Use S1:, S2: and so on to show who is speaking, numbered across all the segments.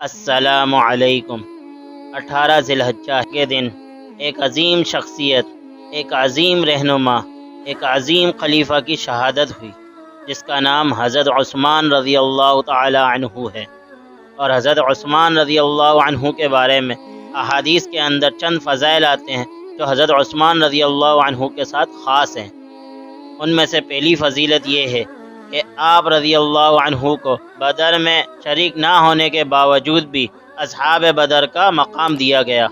S1: السلام علیکم۔ 18 ذی الحجہ کے دن ایک عظیم شخصیت، ایک عظیم رہنما، ایک عظیم خلیفہ کی شہادت ہوئی، جس کا نام حضرت عثمان رضی اللہ تعالی عنہ ہے۔ اور حضرت عثمان رضی اللہ عنہ کے بارے میں احادیث کے اندر چند فضائل آتے ہیں جو حضرت عثمان رضی اللہ عنہ کے ساتھ خاص ہیں۔ ان میں سے پہلی فضیلت یہ ہے کہ آپ رضی اللہ عنہ کو بدر میں شریک نہ ہونے کے باوجود بھی اصحاب بدر کا مقام دیا گیا۔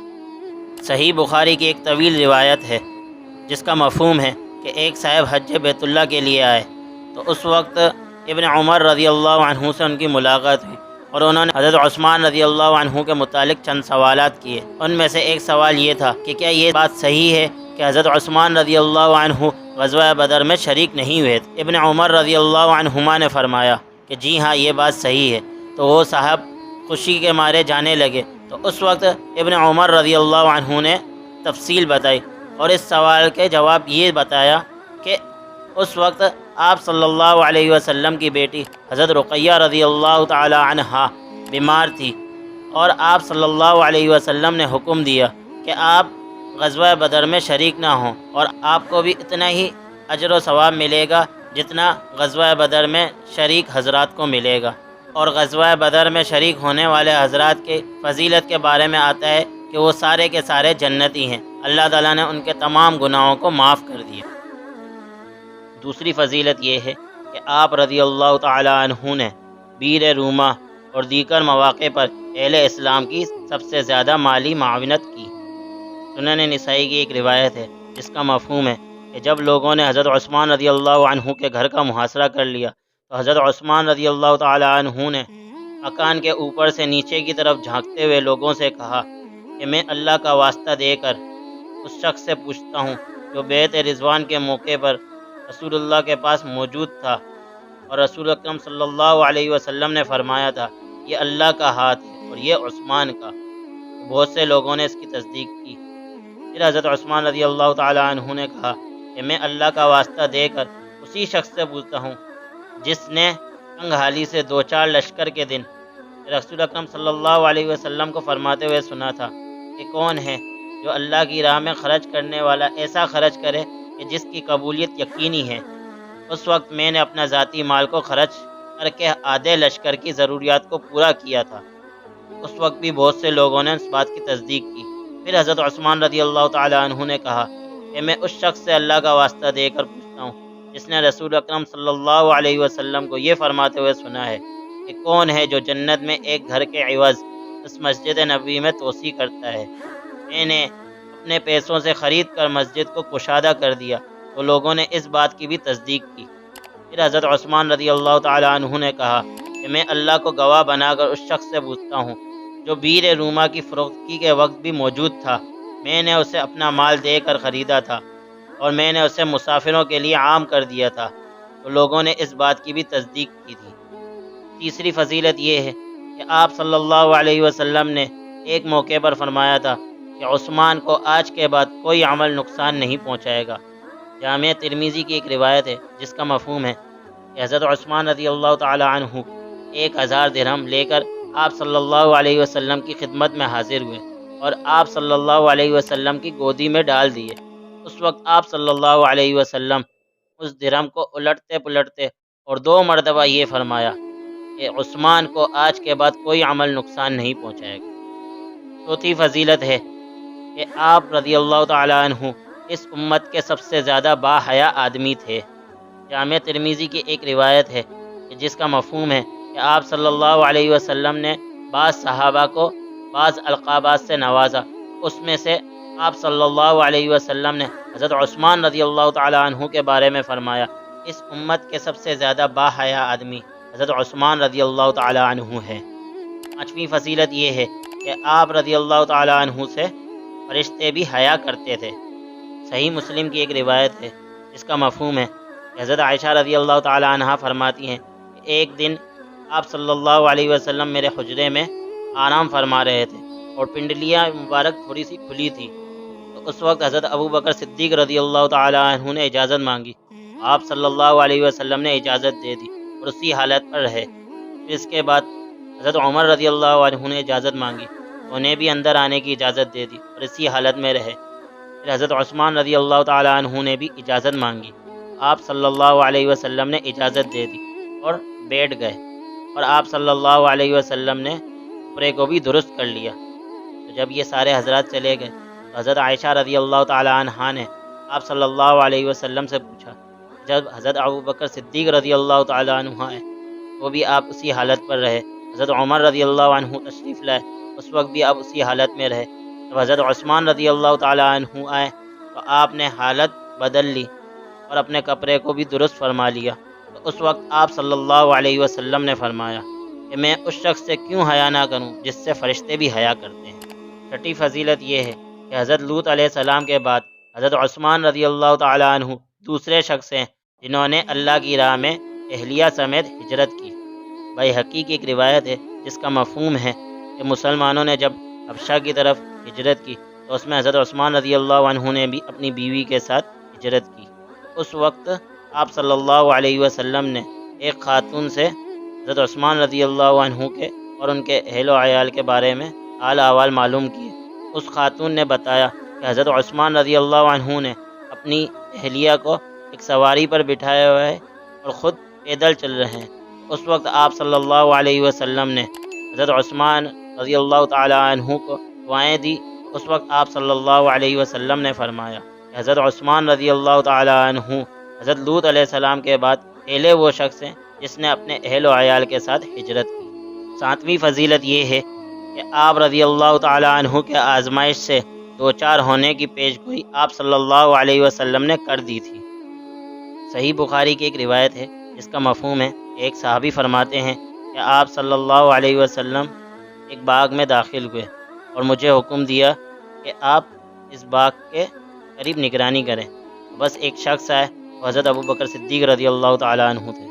S1: صحیح بخاری کی ایک طویل روایت ہے جس کا مفہوم ہے کہ ایک صاحب حج بیت اللہ کے لیے آئے تو اس وقت ابن عمر رضی اللہ عنہ سے ان کی ملاقات ہوئی اور انہوں نے حضرت عثمان رضی اللہ عنہ کے متعلق چند سوالات کیے۔ ان میں سے ایک سوال یہ تھا کہ کیا یہ بات صحیح ہے کہ حضرت عثمان رضی اللہ عنہ غزوہ بدر میں شریک نہیں ہوئے؟ ابن عمر رضی اللہ عنہما نے فرمایا کہ جی ہاں، یہ بات صحیح ہے۔ تو وہ صاحب خوشی کے مارے جانے لگے تو اس وقت ابن عمر رضی اللہ عنہ نے تفصیل بتائی اور اس سوال کے جواب یہ بتایا کہ اس وقت آپ صلی اللہ علیہ وسلم کی بیٹی حضرت رقیہ رضی اللہ تعالی عنہا بیمار تھی اور آپ صلی اللہ علیہ وسلم نے حکم دیا کہ آپ غزوہ بدر میں شریک نہ ہوں اور آپ کو بھی اتنا ہی اجر و ثواب ملے گا جتنا غزوہ بدر میں شریک حضرات کو ملے گا۔ اور غزوہ بدر میں شریک ہونے والے حضرات کے فضیلت کے بارے میں آتا ہے کہ وہ سارے کے سارے جنتی ہیں، اللہ تعالیٰ نے ان کے تمام گناہوں کو معاف کر دیا۔ دوسری فضیلت یہ ہے کہ آپ رضی اللہ تعالی عنہ نے بیر روما اور دیگر مواقع پر اہل اسلام کی سب سے زیادہ مالی معاونت کی۔ سنن نسائی کی ایک روایت ہے جس کا مفہوم ہے کہ جب لوگوں نے حضرت عثمان رضی اللہ عنہ کے گھر کا محاصرہ کر لیا تو حضرت عثمان رضی اللہ تعالی عنہ نے مکان کے اوپر سے نیچے کی طرف جھانکتے ہوئے لوگوں سے کہا کہ میں اللہ کا واسطہ دے کر اس شخص سے پوچھتا ہوں جو بیعت رضوان کے موقع پر رسول اللہ کے پاس موجود تھا اور رسول اکرم صلی اللہ علیہ وسلم نے فرمایا تھا یہ اللہ کا ہاتھ ہے اور یہ عثمان کا۔ بہت سے لوگوں نے اس کی تصدیق کی۔ پھر حضرت عثمان رضی اللہ تعالی عنہ نے کہا کہ میں اللہ کا واسطہ دے کر اسی شخص سے پوچھتا ہوں جس نے تنگ حالی سے دو چار لشکر کے دن رسول اکرم صلی اللہ علیہ وسلم کو فرماتے ہوئے سنا تھا کہ کون ہے جو اللہ کی راہ میں خرچ کرنے والا ایسا خرچ کرے کہ جس کی قبولیت یقینی ہے۔ اس وقت میں نے اپنا ذاتی مال کو خرچ کر کے آدھے لشکر کی ضروریات کو پورا کیا تھا۔ اس وقت بھی بہت سے لوگوں نے اس بات کی تصدیق کی۔ پھر حضرت عثمان رضی اللہ تعالی عنہ نے کہا کہ میں اس شخص سے اللہ کا واسطہ دے کر پوچھتا ہوں جس نے رسول اکرم صلی اللہ علیہ وسلم کو یہ فرماتے ہوئے سنا ہے کہ کون ہے جو جنت میں ایک گھر کے عوض اس مسجد نبوی میں توسیع کرتا ہے۔ میں نے اپنے پیسوں سے خرید کر مسجد کو کشادہ کر دیا تو لوگوں نے اس بات کی بھی تصدیق کی۔ پھر حضرت عثمان رضی اللہ تعالی عنہ نے کہا کہ میں اللہ کو گواہ بنا کر اس شخص سے پوچھتا ہوں جو بیر روما کی فروختگی کے وقت بھی موجود تھا۔ میں نے اسے اپنا مال دے کر خریدا تھا اور میں نے اسے مسافروں کے لیے عام کر دیا تھا تو لوگوں نے اس بات کی بھی تصدیق کی تھی۔ تیسری فضیلت یہ ہے کہ آپ صلی اللہ علیہ وسلم نے ایک موقع پر فرمایا تھا کہ عثمان کو آج کے بعد کوئی عمل نقصان نہیں پہنچائے گا۔ جامع ترمذی کی ایک روایت ہے جس کا مفہوم ہے کہ حضرت عثمان رضی اللہ تعالی عنہ 1000 درہم لے کر آپ صلی اللہ علیہ وسلم کی خدمت میں حاضر ہوئے اور آپ صلی اللہ علیہ وسلم کی گودی میں ڈال دیے۔ اس وقت آپ صلی اللہ علیہ وسلم اس درہم کو الٹتے پلٹتے اور 2 مرتبہ یہ فرمایا کہ عثمان کو آج کے بعد کوئی عمل نقصان نہیں پہنچائے گا۔ چوتھی فضیلت ہے کہ آپ رضی اللہ تعالی عنہ اس امت کے سب سے زیادہ باحیا آدمی تھے۔ جامع ترمذی کی ایک روایت ہے کہ جس کا مفہوم ہے کہ آپ صلی اللہ علیہ وسلم نے بعض صحابہ کو بعض القابات سے نوازا۔ اس میں سے آپ صلی اللہ علیہ وسلم نے حضرت عثمان رضی اللہ تعالی عنہ کے بارے میں فرمایا اس امت کے سب سے زیادہ باحیا آدمی حضرت عثمان رضی اللہ تعالی عنہ ہے۔ پانچویں فضیلت یہ ہے کہ آپ رضی اللہ تعالی عنہ سے فرشتے بھی حیا کرتے تھے۔ صحیح مسلم کی ایک روایت ہے جس کا مفہوم ہے کہ حضرت عائشہ رضی اللہ تعالی عنہ فرماتی ہیں کہ ایک دن آپ صلی اللہ علیہ وسلم میرے حجرے میں آرام فرما رہے تھے اور پنڈلیاں مبارک تھوڑی سی کھلی تھی تو اس وقت حضرت ابو بکر صدیق رضی اللہ تعالی عنہ نے اجازت مانگی۔ آپ صلی اللہ علیہ وسلم نے اجازت دے دی اور اسی حالت پر رہے۔ پھر اس کے بعد حضرت عمر رضی اللہ عنہ نے اجازت مانگی، انہیں بھی اندر آنے کی اجازت دے دی اور اسی حالت میں رہے۔ پھر حضرت عثمان رضی اللہ تعالیٰ عنہ نے بھی اجازت مانگی، آپ صلی اللہ علیہ وسلم نے اجازت دے دی اور بیٹھ گئے، اور آپ صلی اللہ علیہ وسلم نے کپڑے کو بھی درست کر لیا۔ تو جب یہ سارے حضرات چلے گئے تو حضرت عائشہ رضی اللہ تعالیٰ عنہا نے آپ صلی اللہ علیہ وسلم سے پوچھا، جب حضرت ابوبکر صدیق رضی اللہ تعالیٰ عنہ آئے وہ بھی آپ اسی حالت پر رہے، حضرت عمر رضی اللہ عنہ تشریف لائے، اس وقت بھی آپ اسی حالت میں رہے، جب حضرت عثمان رضی اللہ تعالیٰ عنہ آئے تو آپ نے حالت بدل لی اور اپنے کپڑے کو بھی درست فرما لیا۔ تو اس وقت آپ صلی اللہ علیہ وسلم نے فرمایا کہ میں اس شخص سے کیوں حیا نہ کروں جس سے فرشتے بھی حیا کرتے ہیں۔ چھٹی فضیلت یہ ہے کہ حضرت لوط علیہ السلام کے بعد حضرت عثمان رضی اللہ تعالیٰ عنہ دوسرے شخص ہیں جنہوں نے اللہ کی راہ میں اہلیہ سمیت ہجرت کی۔ بیہقی کی ایک روایت ہے جس کا مفہوم ہے کہ مسلمانوں نے جب حبشہ کی طرف ہجرت کی تو اس میں حضرت عثمان رضی اللہ عنہ نے بھی اپنی بیوی کے ساتھ ہجرت کی۔ اس وقت آپ صلی اللہ علیہ وسلم نے ایک خاتون سے حضرت عثمان رضی اللہ عنہ کے اور ان کے اہل و عیال کے بارے میں حال احوال معلوم کیے۔ اس خاتون نے بتایا کہ حضرت عثمان رضی اللہ عنہ نے اپنی اہلیہ کو ایک سواری پر بٹھایا ہوا ہے اور خود پیدل چل رہے ہیں۔ اس وقت آپ صلی اللہ علیہ وسلم نے حضرت عثمان رضی اللہ تعالی عنہ کو دعائیں دی۔ اس وقت آپ صلی اللہ علیہ وسلم نے فرمایا کہ حضرت عثمان رضی اللہ تعالی عنہ حضرت لوط علیہ السلام کے بعد پہلے وہ شخص ہیں جس نے اپنے اہل و عیال کے ساتھ ہجرت کی۔ ساتویں فضیلت یہ ہے کہ آپ رضی اللہ تعالی عنہ کے آزمائش سے دوچار ہونے کی پیشگوئی آپ صلی اللہ علیہ وسلم نے کر دی تھی۔ صحیح بخاری کی ایک روایت ہے جس کا مفہوم ہے، ایک صحابی فرماتے ہیں کہ آپ صلی اللہ علیہ وسلم ایک باغ میں داخل ہوئے اور مجھے حکم دیا کہ آپ اس باغ کے قریب نگرانی کریں۔ بس ایک شخص آئے، وہ حضرت ابوبکر صدیق رضی اللہ تعالیٰ عنہ تھے۔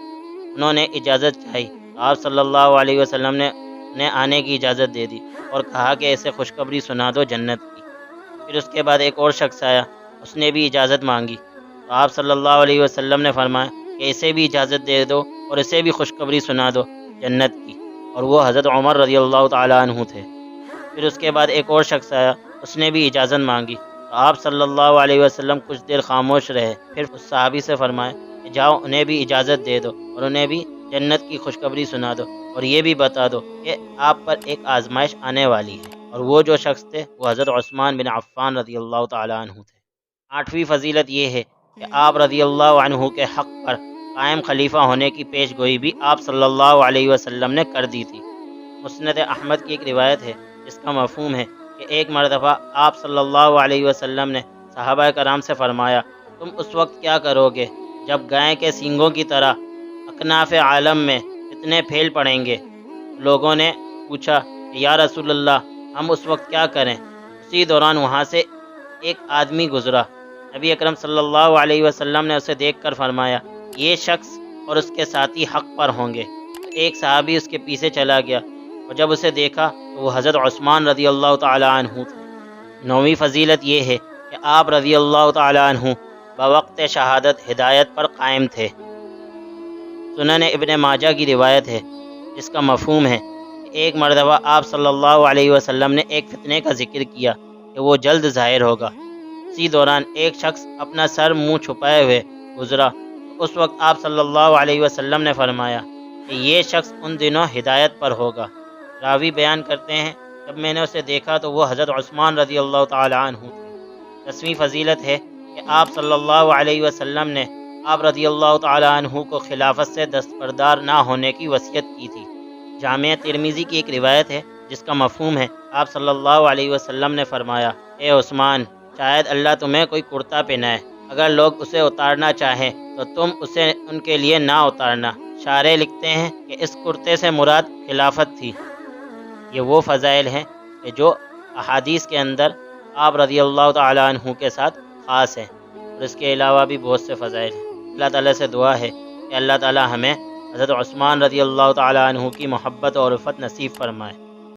S1: انہوں نے اجازت چاہی، آپ صلی اللہ علیہ وسلم نے انہیں آنے کی اجازت دے دی اور کہا کہ اسے خوشخبری سنا دو جنت کی۔ پھر اس کے بعد ایک اور شخص آیا، اس نے بھی اجازت مانگی تو آپ صلی اللہ علیہ وسلم نے فرمایا کہ اسے بھی اجازت دے دو اور اسے بھی خوشخبری سنا دو جنت کی، اور وہ حضرت عمر رضی اللہ تعالیٰ عنہ تھے۔ پھر اس کے بعد ایک اور شخص آیا، اس نے بھی اجازت مانگی تو آپ صلی اللہ علیہ وسلم کچھ دیر خاموش رہے، پھر اس صحابی سے فرمایا کہ جاؤ انہیں بھی اجازت دے دو اور انہیں بھی جنت کی خوشخبری سنا دو، اور یہ بھی بتا دو کہ آپ پر ایک آزمائش آنے والی ہے، اور وہ جو شخص تھے وہ حضرت عثمان بن عفان رضی اللہ تعالیٰ عنہ تھے۔ آٹھویں فضیلت یہ ہے کہ آپ رضی اللہ عنہ کے حق پر قائم خلیفہ ہونے کی پیش گوئی بھی آپ صلی اللہ علیہ وسلم نے کر دی تھی۔ مسند احمد کی ایک روایت ہے جس کا مفہوم ہے کہ ایک مرتبہ آپ صلی اللہ علیہ وسلم نے صحابہ کرام سے فرمایا، تم اس وقت کیا کرو گے جب گائے کے سینگوں کی طرح اکناف عالم میں اتنے پھیل پڑیں گے؟ لوگوں نے پوچھا کہ یا رسول اللہ ہم اس وقت کیا کریں؟ اسی دوران وہاں سے ایک آدمی گزرا، نبی اکرم صلی اللہ علیہ وسلم نے اسے دیکھ کر فرمایا یہ شخص اور اس کے ساتھی حق پر ہوں گے۔ ایک صحابی اس کے پیچھے چلا گیا اور جب اسے دیکھا تو وہ حضرت عثمان رضی اللہ تعالی عنہ تھے۔ نویں فضیلت یہ ہے کہ آپ رضی اللہ تعالی عنہ بوقت شہادت ہدایت پر قائم تھے۔ سنن ابن ماجہ کی روایت ہے جس کا مفہوم ہے کہ ایک مرتبہ آپ صلی اللہ علیہ وسلم نے ایک فتنے کا ذکر کیا کہ وہ جلد ظاہر ہوگا۔ اسی دوران ایک شخص اپنا سر منہ چھپائے ہوئے گزرا، اس وقت آپ صلی اللہ علیہ وسلم نے فرمایا کہ یہ شخص ان دنوں ہدایت پر ہوگا۔ راوی بیان کرتے ہیں جب میں نے اسے دیکھا تو وہ حضرت عثمان رضی اللہ تعالی عنہ تھے۔ 10ویں فضیلت ہے کہ آپ صلی اللہ علیہ وسلم نے آپ رضی اللہ تعالی عنہ کو خلافت سے دستبردار نہ ہونے کی وصیت کی تھی۔ جامع ترمذی کی ایک روایت ہے جس کا مفہوم ہے آپ صلی اللہ علیہ وسلم نے فرمایا، اے عثمان، شاید اللہ تمہیں کوئی کرتا پہنائے، اگر لوگ اسے اتارنا چاہیں تو تم اسے ان کے لیے نہ اتارنا۔ شارح لکھتے ہیں کہ اس کرتے سے مراد خلافت تھی۔ یہ وہ فضائل ہیں کہ جو احادیث کے اندر آپ رضی اللہ تعالی عنہ کے ساتھ خاص ہیں، اور اس کے علاوہ بھی بہت سے فضائل ہیں۔ اللہ تعالیٰ سے دعا ہے کہ اللہ تعالیٰ ہمیں حضرت عثمان رضی اللہ تعالی عنہ کی محبت اور الفت نصیب فرمائے۔